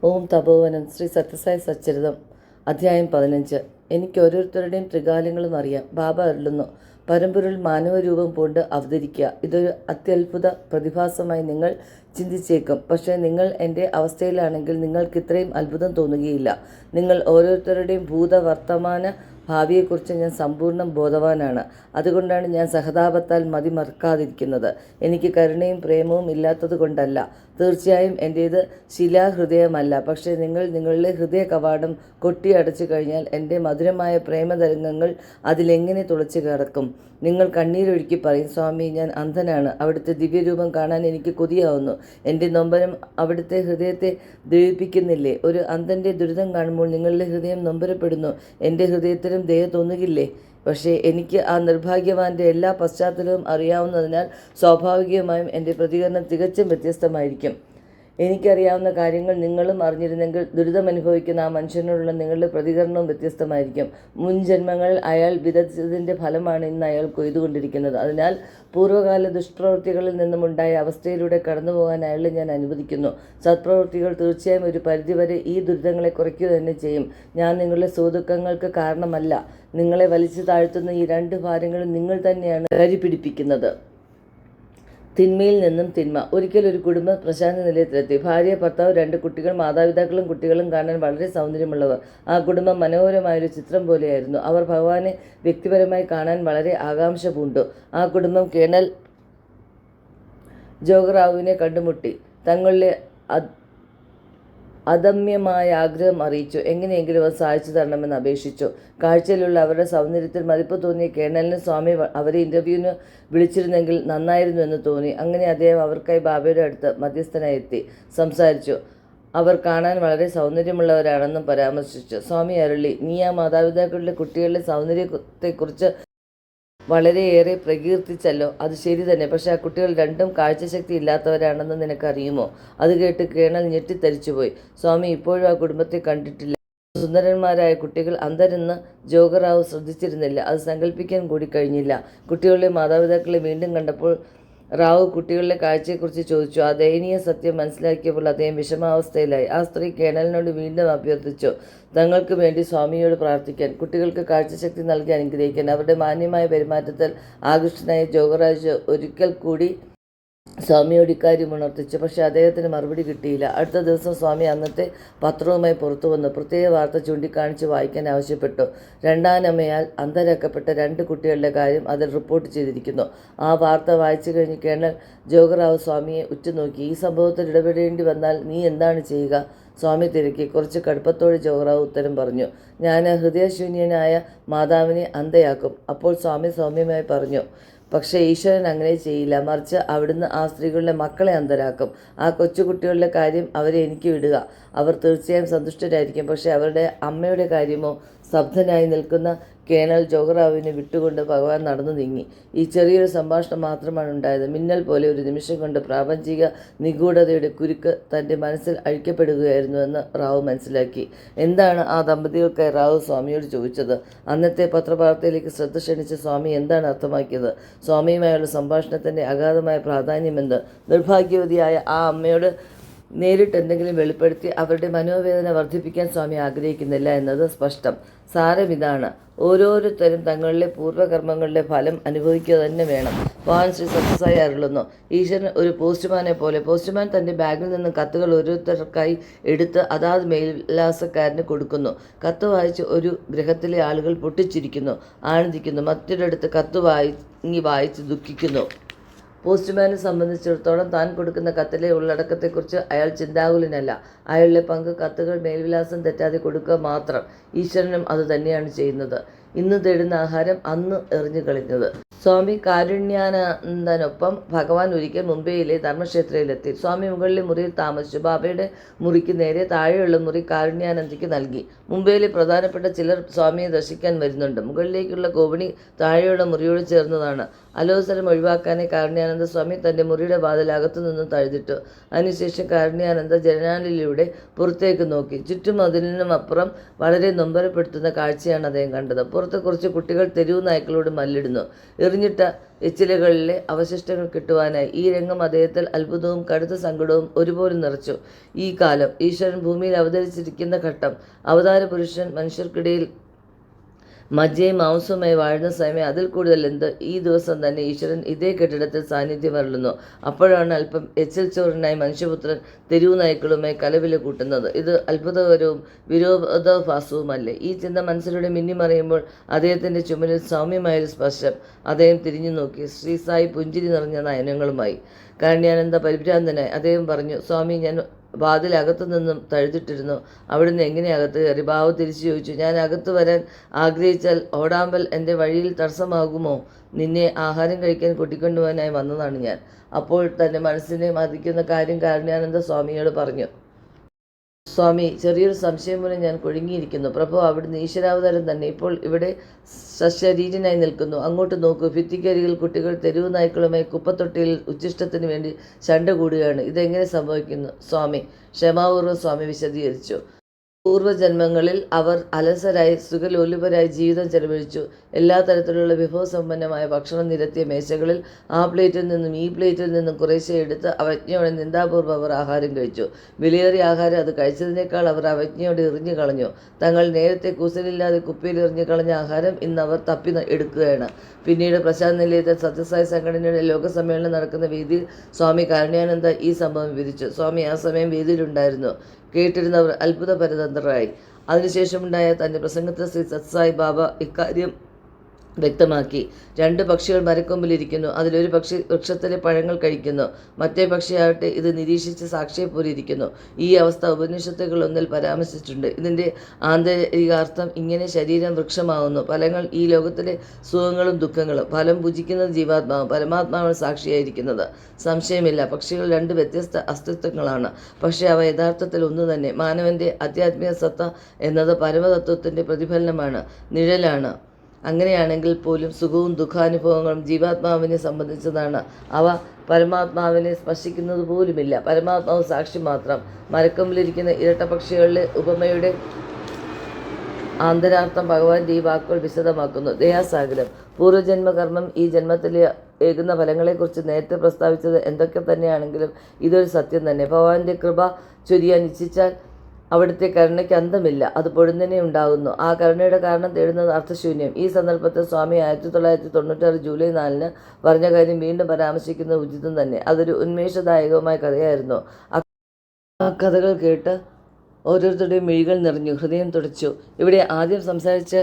ഓം തപോവനം ശ്രീ സത്യസായി സച്ചരിതം അധ്യായം 15. എനിക്ക് ഓരോരുത്തരുടെയും ത്രികാലങ്ങളും അറിയാം. ബാബ അരുളുന്നു, പരമ്പൊരുൾ മാനവരൂപം പൂണ്ട് അവതരിക്കുക. ഇതൊരു അത്യത്ഭുത പ്രതിഭാസമായി നിങ്ങൾ ചിന്തിച്ചേക്കും. പക്ഷേ നിങ്ങൾ എൻ്റെ അവസ്ഥയിലാണെങ്കിൽ നിങ്ങൾക്ക് ഇത്രയും അത്ഭുതം തോന്നുകയില്ല. നിങ്ങൾ ഓരോരുത്തരുടെയും ഭൂതവർത്തമാന ഭാവിയെക്കുറിച്ച് ഞാൻ സമ്പൂർണ്ണം ബോധവാനാണ്. അതുകൊണ്ടാണ് ഞാൻ സഹതാപത്താൽ മതിമറക്കാതിരിക്കുന്നത്. എനിക്ക് കരുണയും പ്രേമവും ഇല്ലാത്തത് കൊണ്ടല്ല. തീർച്ചയായും എൻ്റേത് ശിലാഹൃദയമല്ല. പക്ഷേ നിങ്ങൾ നിങ്ങളുടെ ഹൃദയ കവാടം കൊട്ടിയടച്ചു കഴിഞ്ഞാൽ എൻ്റെ മധുരമായ പ്രേമതരംഗങ്ങൾ അതിലെങ്ങനെ തുളച്ചു കിടക്കും? നിങ്ങൾ കണ്ണീരൊഴുക്കി പറയും, സ്വാമി, ഞാൻ അന്ധനാണ്. അവിടുത്തെ ദിവ്യരൂപം കാണാൻ എനിക്ക് കൊതിയാവുന്നു. എൻ്റെ നൊമ്പരം അവിടുത്തെ ഹൃദയത്തെ ദ്രവിപ്പിക്കുന്നില്ലേ? ഒരു അന്ധൻ്റെ ദുരിതം കാണുമ്പോൾ നിങ്ങളുടെ ഹൃദയം നൊമ്പരപ്പെടുന്നു. എൻ്റെ ഹൃദയത്തിലും ദയ തോന്നുകില്ലേ? പക്ഷേ എനിക്ക് ആ നിർഭാഗ്യവാൻ്റെ എല്ലാ പശ്ചാത്തലവും അറിയാവുന്നതിനാൽ സ്വാഭാവികമായും എൻ്റെ പ്രതികരണം തികച്ചും വ്യത്യസ്തമായിരിക്കും. എനിക്കറിയാവുന്ന കാര്യങ്ങൾ നിങ്ങളും അറിഞ്ഞിരുന്നെങ്കിൽ ദുരിതമനുഭവിക്കുന്ന ആ മനുഷ്യനോടുള്ള നിങ്ങളുടെ പ്രതികരണവും വ്യത്യസ്തമായിരിക്കും. മുൻ ജന്മങ്ങളിൽ അയാൾ വിതച്ചതിൻ്റെ ഫലമാണ് ഇന്ന് അയാൾ കൊയ്തുകൊണ്ടിരിക്കുന്നത്. അതിനാൽ പൂർവ്വകാല ദുഷ്പ്രവൃത്തികളിൽ നിന്നുമുണ്ടായ അവസ്ഥയിലൂടെ കടന്നുപോകാൻ അയാളെ ഞാൻ അനുവദിക്കുന്നു. സത്പ്രവൃത്തികൾ തീർച്ചയായും ഒരു പരിധിവരെ ഈ ദുരിതങ്ങളെ കുറയ്ക്കുക തന്നെ ചെയ്യും. ഞാൻ നിങ്ങളുടെ സുഖദുഃഖങ്ങൾക്ക് കാരണമല്ല. നിങ്ങളെ വലിച്ചു താഴ്ത്തുന്ന ഈ രണ്ട് ഭാരങ്ങളും നിങ്ങൾ തന്നെയാണ് കരിപിടിപ്പിക്കുന്നത്. തിന്മയിൽ നിന്നും തിന്മ. ഒരിക്കൽ ഒരു കുടുംബം പ്രശാന്ത നിലയത്തിലെത്തി. ഭാര്യ, ഭർത്താവ്, 2 കുട്ടികൾ. മാതാപിതാക്കളും കുട്ടികളും കാണാൻ വളരെ സൗന്ദര്യമുള്ളവർ. ആ കുടുംബം മനോഹരമായൊരു ചിത്രം പോലെയായിരുന്നു. അവർ ഭഗവാനെ വ്യക്തിപരമായി കാണാൻ വളരെ ആകാംക്ഷ പൂണ്ടു. ആ കുടുംബം കേണൽ ജോഗറാവുവിനെ കണ്ടുമുട്ടി തങ്ങളുടെ അദമ്യമായ ആഗ്രഹം അറിയിച്ചു. എങ്ങനെയെങ്കിലും അത് സഹായിച്ചു തരണമെന്ന് അപേക്ഷിച്ചു. കാഴ്ചയിലുള്ള അവരുടെ സൗന്ദര്യത്തിൽ മതിപ്പ് തോന്നിയ കേണലിന് സ്വാമി അവരെ ഇൻ്റർവ്യൂവിന് വിളിച്ചിരുന്നെങ്കിൽ നന്നായിരുന്നു എന്ന് തോന്നി. അങ്ങനെ അദ്ദേഹം അവർക്കായി ബാബയുടെ അടുത്ത് മധ്യസ്ഥനായി എത്തി സംസാരിച്ചു. അവർ കാണാൻ വളരെ സൗന്ദര്യമുള്ളവരാണെന്നും പരാമർശിച്ചു. സ്വാമി അരുളി, നീ ആ മാതാപിതാക്കളുടെ കുട്ടികളുടെ സൗന്ദര്യത്തെക്കുറിച്ച് വളരെയേറെ പ്രകീർത്തിച്ചല്ലോ. അത് ശരി തന്നെ. പക്ഷേ ആ കുട്ടികൾ രണ്ടും കാഴ്ചശക്തി ഇല്ലാത്തവരാണെന്ന് നിനക്കറിയുമോ? അത് കേട്ട് കേണൽ ഞെട്ടിത്തരിച്ചുപോയി. സ്വാമി ഇപ്പോഴും ആ കുടുംബത്തെ കണ്ടിട്ടില്ല. സുന്ദരന്മാരായ കുട്ടികൾ അന്ധരെന്ന് ജോഗറാവ് ശ്രദ്ധിച്ചിരുന്നില്ല. അത് സങ്കല്പിക്കാൻ കൂടി കഴിഞ്ഞില്ല. കുട്ടികളുടെ മാതാപിതാക്കളെ വീണ്ടും കണ്ടപ്പോൾ റാവു കുട്ടികളുടെ കാഴ്ചയെക്കുറിച്ച് ചോദിച്ചു. ആ ദയനീയ സത്യം മനസ്സിലാക്കിയപ്പോൾ അദ്ദേഹം വിഷമാവസ്ഥയിലായി. ആ സ്ത്രീ കേണലിനോട് വീണ്ടും അഭ്യർത്ഥിച്ചു തങ്ങൾക്ക് വേണ്ടി സ്വാമിയോട് പ്രാർത്ഥിക്കാൻ, കുട്ടികൾക്ക് കാഴ്ചശക്തി നൽകി അനുഗ്രഹിക്കാൻ. അവരുടെ മാന്യമായ പെരുമാറ്റത്തിൽ ആകൃഷ്ടനായ ജോഗറാജ് ഒരിക്കൽ കൂടി സ്വാമിയോട് ഇക്കാര്യം ഉണർത്തിച്ചു. പക്ഷേ അദ്ദേഹത്തിന് മറുപടി കിട്ടിയില്ല. അടുത്ത ദിവസം സ്വാമി അന്നത്തെ പത്രവുമായി പുറത്തു വന്നു. പ്രത്യേക വാർത്ത ചൂണ്ടിക്കാണിച്ച് വായിക്കാൻ ആവശ്യപ്പെട്ടു. രണ്ടാനമ്മയാൽ അന്ധരാക്കപ്പെട്ട 2 കുട്ടികളുടെ കാര്യം അതിൽ റിപ്പോർട്ട് ചെയ്തിരിക്കുന്നു. ആ വാർത്ത വായിച്ചു കഴിഞ്ഞ് കേണൽ ജോഗറാവ് സ്വാമിയെ ഉറ്റുനോക്കി. ഈ സംഭവത്തിൽ ഇടപെടേണ്ടി വന്നാൽ നീ എന്താണ് ചെയ്യുക? സ്വാമി തിരക്കി. കുറച്ച് കടുപ്പത്തോടെ ജോഗറാവ് ഉത്തരം പറഞ്ഞു, ഞാൻ ഹൃദയശൂന്യനായ മാതാവിനെ അന്ധയാക്കും. അപ്പോൾ സ്വാമി സൗമ്യമായി പറഞ്ഞു, പക്ഷേ ഈശ്വരൻ അങ്ങനെ ചെയ്യില്ല. മറിച്ച് അവിടുന്ന് ആ സ്ത്രീകളുടെ മക്കളെ അന്ധരാക്കും. ആ കൊച്ചുകുട്ടികളുടെ കാര്യം അവരെ എനിക്ക് വിടുക. അവർ തീർച്ചയായും സന്തുഷ്ടരായിരിക്കും. പക്ഷേ അവരുടെ അമ്മയുടെ കാര്യമോ? സ്തബ്ധനായി നിൽക്കുന്ന കേണൽ ജോഗറാവിനെ വിട്ടുകൊണ്ട് ഭഗവാൻ നടന്നു നീങ്ങി. ഈ ചെറിയൊരു സംഭാഷണം മാത്രമാണ് ഉണ്ടായത്. മിന്നൽ പോലെ ഒരു നിമിഷം കൊണ്ട് പ്രാപഞ്ചിക നിഗൂഢതയുടെ കുരുക്ക് തൻ്റെ മനസ്സിൽ അഴിക്കപ്പെടുകയായിരുന്നുവെന്ന് റാവു മനസ്സിലാക്കി. എന്താണ് ആ ദമ്പതികൾക്കായി റാവു സ്വാമിയോട് ചോദിച്ചത്? അന്നത്തെ പത്രവാർത്തയിലേക്ക് ശ്രദ്ധ ക്ഷണിച്ച സ്വാമി എന്താണ് അർത്ഥമാക്കിയത്? സ്വാമിയുമായുള്ള സംഭാഷണത്തിൻ്റെ അഗാധമായ പ്രാധാന്യമെന്ത്? നിർഭാഗ്യവതിയായ ആ അമ്മയോട് നേരിട്ട് എന്തെങ്കിലും വെളിപ്പെടുത്തി അവരുടെ മനോവേദന വർദ്ധിപ്പിക്കാൻ സ്വാമി ആഗ്രഹിക്കുന്നില്ല എന്നത് സ്പഷ്ടം. സാരമിതാണ്, ഓരോരുത്തരും തങ്ങളുടെ പൂർവ്വകർമ്മങ്ങളുടെ ഫലം അനുഭവിക്കുക തന്നെ വേണം. ഭഗവാൻ ശ്രീ സത്യസായി അരുളുന്നു, ഈശ്വരൻ ഒരു പോസ്റ്റ്മാനെ പോലെ. പോസ്റ്റ്മാൻ തൻ്റെ ബാഗിൽ നിന്നും കത്തുകൾ ഓരോരുത്തർക്കായി എടുത്ത് അതാത് മേൽവിലാസക്കാരന് കൊടുക്കുന്നു. കത്ത് വായിച്ച് ഒരു ഗ്രഹത്തിലെ ആളുകൾ പൊട്ടിച്ചിരിക്കുന്നു, ആനന്ദിക്കുന്നു. മറ്റൊരിടത്ത് കത്ത് വായിച്ച് ദുഃഖിക്കുന്നു. പോസ്റ്റ്മാനെ സംബന്ധിച്ചിടത്തോളം താൻ കൊടുക്കുന്ന കത്തിലെ ഉള്ളടക്കത്തെക്കുറിച്ച് അയാൾ ചിന്താകുലനല്ല. അയാളുടെ പങ്ക് കത്തുകൾ മേൽവിലാസം തെറ്റാതെ കൊടുക്കുക മാത്രം. ഈശ്വരനും അത് തന്നെയാണ് ചെയ്യുന്നത്. ഇന്ന് തേടുന്ന ആഹാരം അന്ന് എറിഞ്ഞു കളഞ്ഞത്. സ്വാമി കാരുണ്യാനന്ദനൊപ്പം ഭഗവാൻ ഒരിക്കൽ മുംബൈയിലെ ധർമ്മക്ഷേത്രയിലെത്തി. സ്വാമി മുകളിലെ മുറിയിൽ താമസിച്ചു. ബാബയുടെ മുറിക്ക് നേരെ താഴെയുള്ള മുറി കാരുണ്യാനന്ദയ്ക്ക് നൽകി. മുംബൈയിലെ പ്രധാനപ്പെട്ട ചിലർ സ്വാമിയെ ദർശിക്കാൻ വരുന്നുണ്ട്. മുകളിലേക്കുള്ള കോവണി താഴെയുള്ള മുറിയോട് ചേർന്നതാണ്. അലോസരം ഒഴിവാക്കാനായി കാരുണ്യാനന്ദ സ്വാമി തൻ്റെ മുറിയുടെ വാതിൽ അകത്തു നിന്നും തഴുതിട്ടു. അതിനുശേഷം കാരുണ്യാനന്ദ ജനാലിലൂടെ പുറത്തേക്ക് നോക്കി. ചുറ്റും അതിനും അപ്പുറം വളരെ നൊമ്പരപ്പെടുത്തുന്ന കാഴ്ചയാണ് അദ്ദേഹം കണ്ടത്. അപ്പുറത്ത് കുറച്ച് കുട്ടികൾ തെരുവു നായ്ക്കളോട് മല്ലിടുന്നു. എറിഞ്ഞിട്ട എച്ചിലകളിലെ അവശിഷ്ടങ്ങൾ കിട്ടുവാനായി. ഈ രംഗം അദ്ദേഹത്തിൽ അത്ഭുതവും കടുത്ത സങ്കടവും ഒരുപോലെ നിറച്ചു. ഈ കാലം, ഈശ്വരൻ ഭൂമിയിൽ അവതരിച്ചിരിക്കുന്ന ഘട്ടം, അവതാര പുരുഷൻ മനുഷ്യർക്കിടയിൽ മജ്ജയും മാംസവുമായി വാഴുന്ന സമയം, അതിൽ കൂടുതൽ എന്ത്, ഈ ദിവസം തന്നെ ഈശ്വരൻ ഇതേ കെട്ടിടത്തിൽ സാന്നിധ്യം അരുളുന്നു. അപ്പോഴാണ് അല്പം എച്ചിൽ ചോറിനായി മനുഷ്യപുത്രൻ തെരുവു നായ്ക്കളുമായി കലവില കൂട്ടുന്നത്. ഇത് അത്ഭുതകരവും വിരോധാഭാസവുമല്ലേ? ഈ ചിന്ത മനസ്സിലൂടെ മിന്നിമറിയുമ്പോൾ അദ്ദേഹത്തിൻ്റെ ചുമലിൽ സൗമ്യമായൊരു സ്പർശം. അദ്ദേഹം തിരിഞ്ഞു നോക്കി. ശ്രീ സായി പുഞ്ചിരി നിറഞ്ഞ നയനങ്ങളുമായി. കാരുണ്യാനന്ദ പരിഭ്രാന്തനായി അദ്ദേഹം പറഞ്ഞു, സ്വാമി, ഞാൻ വാതിൽ അകത്തു നിന്നും തഴുതിട്ടിരുന്നു. അവിടുന്ന് എങ്ങനെ അകത്ത് കയറി? ബാബു തിരിച്ചു ചോദിച്ചു. ഞാൻ അകത്ത് വരാൻ ആഗ്രഹിച്ചാൽ ഓടാമ്പൽ എൻ്റെ വഴിയിൽ തടസ്സമാകുമോ? നിന്നെ ആഹാരം കഴിക്കാൻ കൂട്ടിക്കൊണ്ടുപോകാനായി വന്നതാണ് ഞാൻ. അപ്പോൾ തൻ്റെ മനസ്സിനെ മതിക്കുന്ന കാര്യം കാരുണ്യാനന്ദ സ്വാമിയോട് പറഞ്ഞു. സ്വാമി, ചെറിയൊരു സംശയം മൂലം ഞാൻ കുഴുങ്ങിയിരിക്കുന്നു. പ്രഭു, അവിടുന്ന് ഈശ്വരാവതാരം തന്നെ ഇപ്പോൾ ഇവിടെ സശരീരനായി നിൽക്കുന്നു. അങ്ങോട്ട് നോക്കൂ. ഭിത്തിക്കരികിൽ കുട്ടികൾ തെരുവു നായ്ക്കളുമായി കുപ്പത്തൊട്ടിയിൽ ഉച്ഛിഷ്ടത്തിന് വേണ്ടി ശണ്ട കൂടുകയാണ്. ഇതെങ്ങനെ സംഭവിക്കുന്നു? സ്വാമി ക്ഷമാപൂർവ്വം സ്വാമി വിശദീകരിച്ചു. പൂർവ്വജന്മങ്ങളിൽ അവർ അലസരായി സുഖലോലുപരായി ജീവിതം ചെലവഴിച്ചു. എല്ലാ തരത്തിലുള്ള വിഭവസമ്പന്നമായ ഭക്ഷണം നിരത്തിയ മേശകളിൽ ആ പ്ലേറ്റിൽ നിന്നും ഈ പ്ലേറ്റിൽ നിന്നും കുറേശ്ശെ എടുത്ത് അവജ്ഞയോടെ നിന്ദാപൂർവ്വം അവർ ആഹാരം കഴിച്ചു. വിലയേറിയ ആഹാരം അത് കഴിച്ചതിനേക്കാൾ അവർ അവജ്ഞയോടെ എറിഞ്ഞു കളഞ്ഞു. തങ്ങൾ നേരത്തെ കൂസലില്ലാതെ കുപ്പിയിൽ എറിഞ്ഞു കളഞ്ഞ ആഹാരം ഇന്ന് അവർ തപ്പി എടുക്കുകയാണ്. പിന്നീട് പ്രശാന്ത് നിലയത്തിൽ സത്യസായി സംഘടനയുടെ ലോകസമ്മേളനം നടക്കുന്ന വേദിയിൽ സ്വാമി കാരുണ്യാനന്ദ ഈ സംഭവം വിവരിച്ചു. സ്വാമി ആ സമയം വേദിയിലുണ്ടായിരുന്നു. കേട്ടിരുന്നവർ അത്ഭുതപരതന്ത്രരായി. അതിനുശേഷമുണ്ടായ തൻ്റെ പ്രസംഗത്തിൽ ശ്രീ സത്സായി ബാബ ഇക്കാര്യം വ്യക്തമാക്കി. 2 പക്ഷികൾ മരക്കൊമ്പിലിരിക്കുന്നു. അതിലൊരു പക്ഷി വൃക്ഷത്തിലെ പഴങ്ങൾ കഴിക്കുന്നു. മറ്റേ പക്ഷിയാവട്ടെ ഇത് നിരീക്ഷിച്ച് സാക്ഷിയെ പോലെ ഇരിക്കുന്നു. ഈ അവസ്ഥ ഉപനിഷത്തുകളൊന്നിൽ പരാമർശിച്ചിട്ടുണ്ട്. ഇതിൻ്റെ ആന്തരികാർത്ഥം ഇങ്ങനെ: ശരീരം വൃക്ഷമാകുന്നു. ഫലങ്ങൾ ഈ ലോകത്തിലെ സുഖങ്ങളും ദുഃഖങ്ങളും. ഫലം ഭുജിക്കുന്നത് ജീവാത്മാവും. പരമാത്മാവാണ് സാക്ഷിയായിരിക്കുന്നത്. സംശയമില്ല, പക്ഷികൾ 2 വ്യത്യസ്ത അസ്തിത്വങ്ങളാണ്. പക്ഷേ അവ യഥാർത്ഥത്തിൽ ഒന്നു തന്നെ. മാനവൻ്റെ ആധ്യാത്മിക സത്ത എന്നത് പരമതത്വത്തിൻ്റെ പ്രതിഫലനമാണ്, നിഴലാണ്. അങ്ങനെയാണെങ്കിൽ പോലും സുഖവും ദുഃഖാനുഭവങ്ങളും ജീവാത്മാവിനെ സംബന്ധിച്ചതാണ്. അവ പരമാത്മാവിനെ സ്പർശിക്കുന്നത് പോലുമില്ല. പരമാത്മാവ് സാക്ഷി മാത്രം. മരക്കൊമ്പിലിരിക്കുന്ന ഇരട്ട പക്ഷികളിലെ ഉപമയുടെ ആന്തരാർത്ഥം ഭഗവാന്റെ ഈ വാക്കുകൾ വിശദമാക്കുന്നു. ദയാസാഗരം. പൂർവ്വജന്മകർമ്മം ഈ ജന്മത്തിലെ ഏകുന്ന ഫലങ്ങളെക്കുറിച്ച് നേരത്തെ പ്രസ്താവിച്ചത് എന്തൊക്കെ തന്നെയാണെങ്കിലും ഇതൊരു സത്യം തന്നെ. ഭഗവാന്റെ കൃപ ചൊരിയാൻ ഇച്ഛിച്ചാൽ അവിടുത്തെ കരുണയ്ക്ക് അന്തമില്ല. അത് പൊടുന്നനെ ഉണ്ടാകുന്നു. ആ കരുണയുടെ കാരണം തേടുന്നത് അർത്ഥശൂന്യം. ഈ സന്ദർഭത്തിൽ സ്വാമി 1996 ജൂലൈ 4 പറഞ്ഞ കാര്യം വീണ്ടും പരാമർശിക്കുന്നത് ഉചിതം തന്നെ. അതൊരു ഉന്മേഷദായകമായ കഥയായിരുന്നു. ആ കഥകൾ കേട്ട് ഓരോരുത്തരുടെയും മിഴികൾ നിറഞ്ഞു, ഹൃദയം തുടച്ചു. ഇവിടെ ആദ്യം സംസാരിച്ച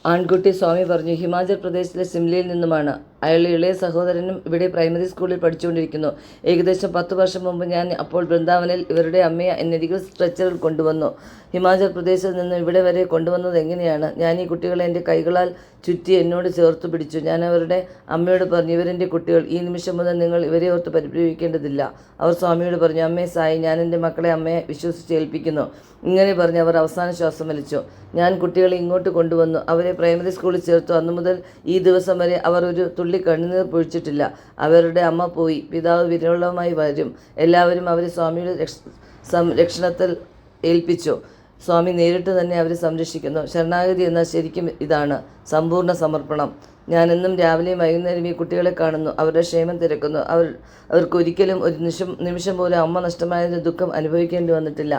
ആൺകുട്ടി സ്വാമി പറഞ്ഞു ഹിമാചൽ പ്രദേശിലെ സിംലയിൽ നിന്നുമാണ്. അയാളുടെ ഇളയ സഹോദരനും ഇവിടെ പ്രൈമറി സ്കൂളിൽ പഠിച്ചുകൊണ്ടിരിക്കുന്നു. ഏകദേശം 10 വർഷം മുമ്പ് ഞാൻ അപ്പോൾ വൃന്ദാവനിൽ ഇവരുടെ അമ്മയെ എന്നരികിൽ സ്ട്രെച്ചറിൽ കൊണ്ടുവന്നു. ഹിമാചൽ പ്രദേശിൽ നിന്ന് ഇവിടെ വരെ കൊണ്ടുവന്നത് എങ്ങനെയാണ്? ഞാൻ ഈ കുട്ടികളെ എൻ്റെ കൈകളാൽ ചുറ്റി എന്നോട് ചേർത്തു പിടിച്ചു. ഞാൻ അവരുടെ അമ്മയോട് പറഞ്ഞു, ഇവരെൻ്റെ കുട്ടികൾ. ഈ നിമിഷം മുതൽ നിങ്ങൾ ഇവരെ ഓർത്ത് പരിഭ്രമിക്കേണ്ടതില്ല. അവർ സ്വാമിയോട് പറഞ്ഞു, അമ്മേ സായി, ഞാൻ എൻ്റെ മക്കളെ അമ്മയെ വിശ്വസിച്ച് ഏൽപ്പിക്കുന്നു. ഇങ്ങനെ പറഞ്ഞ് അവർ അവസാന ശ്വാസം വലിച്ചു. ഞാൻ കുട്ടികളെ ഇങ്ങോട്ട് കൊണ്ടുവന്നു. അവരെ പ്രൈമറി സ്കൂളിൽ ചേർത്തു. അന്നു മുതൽ ഈ ദിവസം വരെ അവർ ഒരു തുള്ളി കണ്ണുനീർ പൊഴിച്ചിട്ടില്ല. അവരുടെ അമ്മ പോയി. പിതാവ് വിരളമായി വരും. എല്ലാവരും അവരെ സ്വാമിയുടെ സംരക്ഷണത്തിൽ ഏൽപ്പിച്ചു. സ്വാമി നേരിട്ട് തന്നെ അവരെ സംരക്ഷിക്കുന്നു. ശരണാഗതി എന്നാൽ ശരിക്കും ഇതാണ്, സമ്പൂർണ്ണ സമർപ്പണം. ഞാനെന്നും രാവിലെയും വൈകുന്നേരം ഈ കുട്ടികളെ കാണുന്നു, അവരുടെ ക്ഷേമം തിരക്കുന്നു. അവർക്കൊരിക്കലും ഒരു നിമിഷം പോലും അമ്മ നഷ്ടമായതിൻ്റെ ദുഃഖം അനുഭവിക്കേണ്ടി വന്നിട്ടില്ല.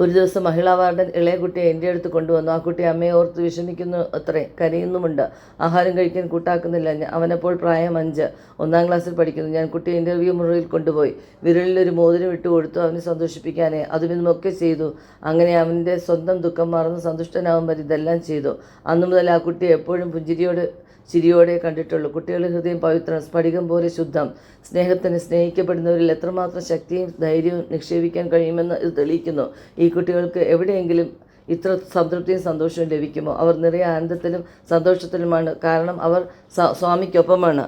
ഒരു ദിവസം മഹിളാ വാർഡൻ ഇളയ കുട്ടിയെ എൻ്റെ അടുത്ത് കൊണ്ടുവന്നു. ആ കുട്ടി അമ്മയെ ഓർത്ത് വിഷമിക്കുന്നു അത്രേ, കരയുന്നുമുണ്ട്. ആഹാരം കഴിക്കാൻ കൂട്ടാക്കുന്നില്ല. അവനപ്പോൾ പ്രായം 5, 1-ാം ക്ലാസ്സിൽ പഠിക്കുന്നു. ഞാൻ കുട്ടിയെ ഇൻ്റർവ്യൂ മുറിയിൽ കൊണ്ടുപോയി വിരലിലൊരു മോതിരം ഇട്ട് കൊടുത്തു, അവനെ സന്തോഷിപ്പിക്കാനേ. അതുമിതുമൊക്കെ ചെയ്തു. അങ്ങനെ അവൻ്റെ സ്വന്തം ദുഃഖം മറന്ന് സന്തുഷ്ടനാവും വരെ ഇതെല്ലാം ചെയ്തു. അന്നു മുതൽ ആ കുട്ടിയെ എപ്പോഴും ചിരിയോടെ കണ്ടിട്ടുള്ളൂ. കുട്ടികളുടെ ഹൃദയം പവിത്രം, സ്ഫടികം പോലെ ശുദ്ധം. സ്നേഹിക്കപ്പെടുന്നവരിൽ എത്രമാത്രം ശക്തിയും ധൈര്യവും നിക്ഷേപിക്കാൻ കഴിയുമെന്ന് ഇത് തെളിയിക്കുന്നു. ഈ കുട്ടികൾക്ക് എവിടെയെങ്കിലും ഇത്ര സംതൃപ്തിയും സന്തോഷവും ലഭിക്കുമോ? അവർ നിറയെ ആനന്ദത്തിലും സന്തോഷത്തിലുമാണ്. കാരണം അവർ സ്വാമിക്കൊപ്പമാണ്.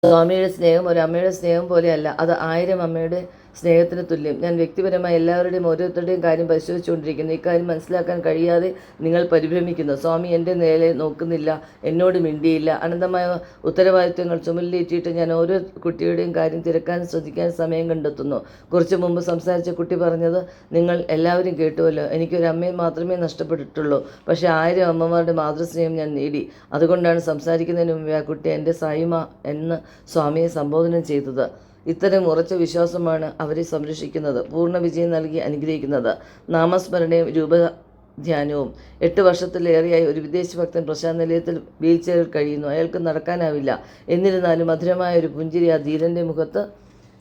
സ്വാമിയുടെ സ്നേഹം ഒരു അമ്മയുടെ സ്നേഹം പോലെയല്ല, അത് 1000 അമ്മയുടെ സ്നേഹത്തിന് തുല്യം. ഞാൻ വ്യക്തിപരമായി എല്ലാവരുടെയും ഓരോരുത്തരുടെയും കാര്യം പരിശോധിച്ചുകൊണ്ടിരിക്കുന്നു. ഇക്കാര്യം മനസ്സിലാക്കാൻ കഴിയാതെ നിങ്ങൾ പരിഭ്രമിക്കുന്നു. സ്വാമി എൻ്റെ നേരെ നോക്കുന്നില്ല, എന്നോട് മിണ്ടിയില്ല. അനന്തമായ ഉത്തരവാദിത്വങ്ങൾ ചുമലിലേറ്റിയിട്ട് ഞാൻ ഓരോ കുട്ടിയുടെയും കാര്യം തിരക്കാനും ശ്രദ്ധിക്കാനും സമയം കണ്ടെത്തുന്നു. കുറച്ചു മുമ്പ് സംസാരിച്ച കുട്ടി പറഞ്ഞത് നിങ്ങൾ എല്ലാവരും കേട്ടുവല്ലോ. എനിക്കൊരു അമ്മയെ മാത്രമേ നഷ്ടപ്പെട്ടിട്ടുള്ളൂ. പക്ഷേ 1000 അമ്മമാരുടെ മാതൃസ്നേഹം ഞാൻ നേടി. അതുകൊണ്ടാണ് സംസാരിക്കുന്നതിന് മുമ്പേ ആ കുട്ടി എൻ്റെ സായിമ എന്ന് സ്വാമിയെ സംബോധന ചെയ്തത്. ഇത്തരം ഉറച്ച വിശ്വാസമാണ് അവരെ സംരക്ഷിക്കുന്നത്, പൂർണ്ണ വിജയം നൽകി അനുഗ്രഹിക്കുന്നത്. നാമസ്മരണയും രൂപധ്യാനവും. 8 വർഷത്തിലേറെയായി ഒരു വിദേശ ഭക്തൻ പ്രശാന്ത് നിലയത്തിൽ വീൽചെയറിൽ കഴിയുന്നു. അയാൾക്ക് നടക്കാനാവില്ല. എന്നിരുന്നാലും മധുരമായ ഒരു പുഞ്ചിരി ആ ധീരൻ്റെ മുഖത്ത്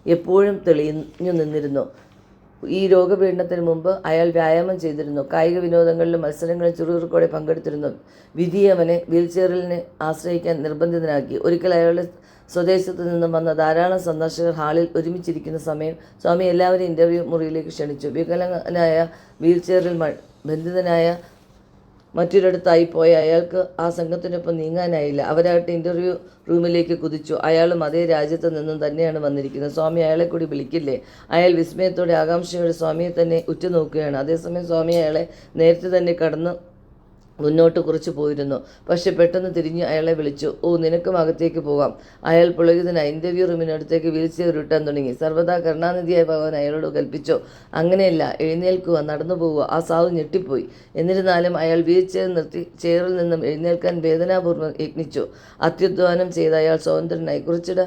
എപ്പോഴും തെളിഞ്ഞു നിന്നിരുന്നു. ഈ രോഗപീഠനത്തിന് മുമ്പ് അയാൾ വ്യായാമം ചെയ്തിരുന്നു. കായിക വിനോദങ്ങളിലും മത്സരങ്ങളിൽ ചുറുചുറുക്കോടെ പങ്കെടുത്തിരുന്നു. വിധി അവനെ വീൽചെയറിനെ ആശ്രയിക്കാൻ നിർബന്ധിതനാക്കി. ഒരിക്കൽ അയാളുടെ സ്വദേശത്ത് നിന്നും വന്ന ധാരാളം സന്ദർശകർ ഹാളിൽ ഒരുമിച്ചിരിക്കുന്ന സമയം സ്വാമി എല്ലാവരെയും ഇൻ്റർവ്യൂ മുറിയിലേക്ക് ക്ഷണിച്ചു. വികലനായ വീൽചെയറിൽ ബന്ധിതനായ മറ്റൊരിടത്തായി പോയ അയാൾക്ക് ആ സംഘത്തിനൊപ്പം നീങ്ങാനായില്ല. അവരായിട്ട് ഇൻ്റർവ്യൂ റൂമിലേക്ക് കുതിച്ചു. അയാളും അതേ രാജ്യത്ത് നിന്നും തന്നെയാണ് വന്നിരിക്കുന്നത്. സ്വാമി അയാളെ കൂടി വിളിക്കില്ലേ? അയാൾ വിസ്മയത്തോടെ ആകാംക്ഷയോടെ സ്വാമിയെ തന്നെ ഉറ്റുനോക്കുകയാണ്. അതേസമയം സ്വാമി അയാളെ നേരത്തെ തന്നെ കടന്ന് മുന്നോട്ട് കുറിച്ച് പോയിരുന്നു. പക്ഷെ പെട്ടെന്ന് തിരിഞ്ഞ് അയാളെ വിളിച്ചു. ഓ, നിനക്കും അകത്തേക്ക് പോകാം. അയാൾ പുളകിതനായി ഇൻ്റർവ്യൂ റൂമിനടുത്തേക്ക് വീൽചെയർ ഉരുട്ടാൻ തുടങ്ങി. സർവ്വതാ കരുണാനിധിയായ ഭഗവാൻ അയാളോട് കൽപ്പിച്ചു, അങ്ങനെയല്ല, എഴുന്നേൽക്കുക, നടന്നു പോവുക. ആ സാധു ഞെട്ടിപ്പോയി. എന്നിരുന്നാലും അയാൾ വീൽചെയർ നിർത്തി ചെയറിൽ നിന്നും എഴുന്നേൽക്കാൻ വേദനാപൂർവ്വം യത്നിച്ചു. അത്യുദ്ധാനം ചെയ്ത അയാൾ സ്വതന്ത്രനായി. കുറച്ചിട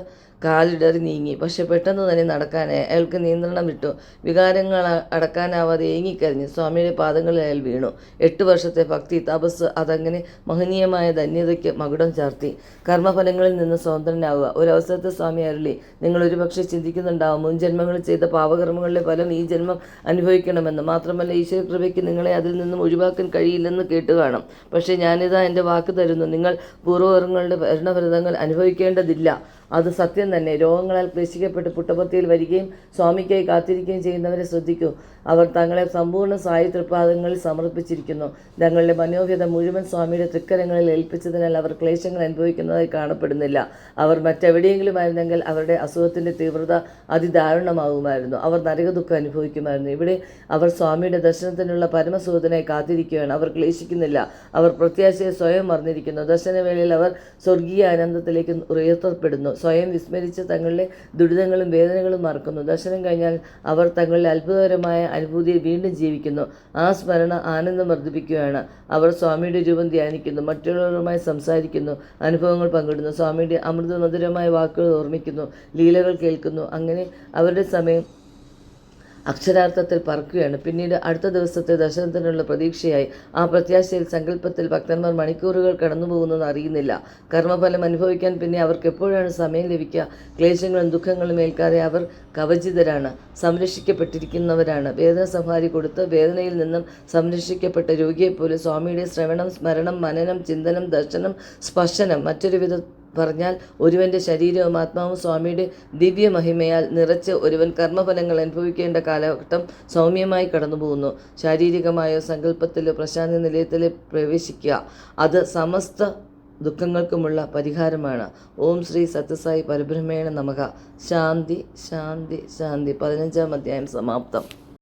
കാലിടറി നീങ്ങി. പക്ഷെ പെട്ടെന്ന് തന്നെ നടക്കാനായി. അയാൾക്ക് നിയന്ത്രണം വിട്ടു. വികാരങ്ങൾ അടക്കാനാവാതെ ഏങ്ങിക്കരഞ്ഞു. സ്വാമിയുടെ പാദങ്ങളിൽ അയാൾ വീണു. 8 വർഷത്തെ ഭക്തി തപസ് അതങ്ങനെ മഹനീയമായ ധന്യതയ്ക്ക് മകുടം ചാർത്തി. കർമ്മഫലങ്ങളിൽ നിന്ന് സ്വതന്ത്രനാവുക. ഒരവസരത്തിൽ സ്വാമി അരുളി, നിങ്ങൾ ഒരുപക്ഷെ ചിന്തിക്കുന്നുണ്ടാവും മുൻ ജന്മങ്ങളിൽ ചെയ്ത പാപകർമ്മങ്ങളുടെ ഫലം ഈ ജന്മം അനുഭവിക്കണമെന്ന്. മാത്രമല്ല ഈശ്വരകൃപയ്ക്ക് നിങ്ങളെ അതിൽ നിന്നും ഒഴിവാക്കാൻ കഴിയില്ലെന്ന് കേട്ടു കാണും. പക്ഷേ ഞാനിതാ എൻ്റെ വാക്ക് തരുന്നു, നിങ്ങൾ പൂർവ്വകർമ്മങ്ങളുടെ ഭരണഫലങ്ങൾ അനുഭവിക്കേണ്ടതില്ല. അത് സത്യം തന്നെ. രോഗങ്ങളാൽ ക്ലേശിക്കപ്പെട്ട് പുട്ടപർത്തിയിൽ വരികയും സ്വാമിക്കായി കാത്തിരിക്കുകയും ചെയ്യുന്നവരെ ശ്രദ്ധിക്കൂ. അവർ തങ്ങളെ സമ്പൂർണ്ണ സായി തൃപ്പാദങ്ങളിൽ സമർപ്പിച്ചിരിക്കുന്നു. തങ്ങളുടെ മനോവ്യത മുഴുവൻ സ്വാമിയുടെ തൃക്കരങ്ങളിൽ ഏൽപ്പിച്ചതിനാൽ അവർ ക്ലേശങ്ങൾ അനുഭവിക്കുന്നതായി കാണപ്പെടുന്നില്ല. അവർ മറ്റെവിടെയെങ്കിലും ആയിരുന്നെങ്കിൽ അവരുടെ അസുഖത്തിൻ്റെ തീവ്രത അതിദാരുണമാകുമായിരുന്നു. അവർ നരകദുഃഖം അനുഭവിക്കുമായിരുന്നു. ഇവിടെ അവർ സ്വാമിയുടെ ദർശനത്തിനുള്ള പരമസുഖത്തിനായി കാത്തിരിക്കുകയാണ്. അവർ ക്ലേശിക്കുന്നില്ല. അവർ പ്രത്യാശയെ സ്വയം മറന്നിരിക്കുന്നു. ദർശനവേളയിൽ അവർ സ്വർഗീയ ആനന്ദത്തിലേക്ക് ഉയർത്തപ്പെടുന്നു. സ്വയം വിസ്മരിച്ച് തങ്ങളുടെ ദുരിതങ്ങളും വേദനകളും മറക്കുന്നു. ദർശനം കഴിഞ്ഞാൽ അവർ തങ്ങളുടെ അത്ഭുതകരമായ അനുഭൂതിയെ വീണ്ടും ജീവിക്കുന്നു. ആ സ്മരണ ആനന്ദം വർദ്ധിപ്പിക്കുകയാണ്. അവർ സ്വാമിയുടെ രൂപം ധ്യാനിക്കുന്നു, മറ്റുള്ളവരുമായി സംസാരിക്കുന്നു, അനുഭവങ്ങൾ പങ്കിടുന്നു, സ്വാമിയുടെ അമൃതമധുരമായ വാക്കുകൾ ഓർമ്മിക്കുന്നു, ലീലകൾ കേൾക്കുന്നു. അങ്ങനെ അവരുടെ സമയം അക്ഷരാർത്ഥത്തിൽ പറക്കുകയാണ്. പിന്നീട് അടുത്ത ദിവസത്തെ ദർശനത്തിനുള്ള പ്രതീക്ഷയായി. ആ പ്രത്യാശയിൽ സങ്കല്പത്തിൽ ഭക്തന്മാർ മണിക്കൂറുകൾ കടന്നുപോകുന്നത് അറിയുന്നില്ല. കർമ്മഫലം അനുഭവിക്കാൻ പിന്നെ അവർക്ക് എപ്പോഴാണ് സമയം ലഭിക്കുക? ക്ലേശങ്ങളും ദുഃഖങ്ങളും ഏൽക്കാതെ അവർ കവചിതരാണ്, സംരക്ഷിക്കപ്പെട്ടിരിക്കുന്നവരാണ്. വേദന സംഹാരി കൊടുത്ത് വേദനയിൽ നിന്നും സംരക്ഷിക്കപ്പെട്ട രോഗിയെപ്പോലെ സ്വാമിയുടെ ശ്രവണം, സ്മരണം, മനനം, ചിന്തനം, ദർശനം, സ്പർശനം, മറ്റൊരു വിധ പറഞ്ഞാൽ ഒരുവൻ്റെ ശരീരവും ആത്മാവും സ്വാമിയുടെ ദിവ്യമഹിമയാൽ നിറച്ച് ഒരുവൻ കർമ്മഫലങ്ങൾ അനുഭവിക്കേണ്ട കാലഘട്ടം സൗമ്യമായി കടന്നുപോകുന്നു. ശാരീരികമായോ സങ്കല്പത്തിലോ പ്രശാന്തി നിലയത്തിൽ പ്രവേശിക്കുക, അത് സമസ്ത ദുഃഖങ്ങൾക്കുമുള്ള പരിഹാരമാണ്. ഓം ശ്രീ സത്യസായി പരബ്രഹ്മേണ നമഃ. ശാന്തി ശാന്തി ശാന്തി. 15-ാം അധ്യായം സമാപ്തം.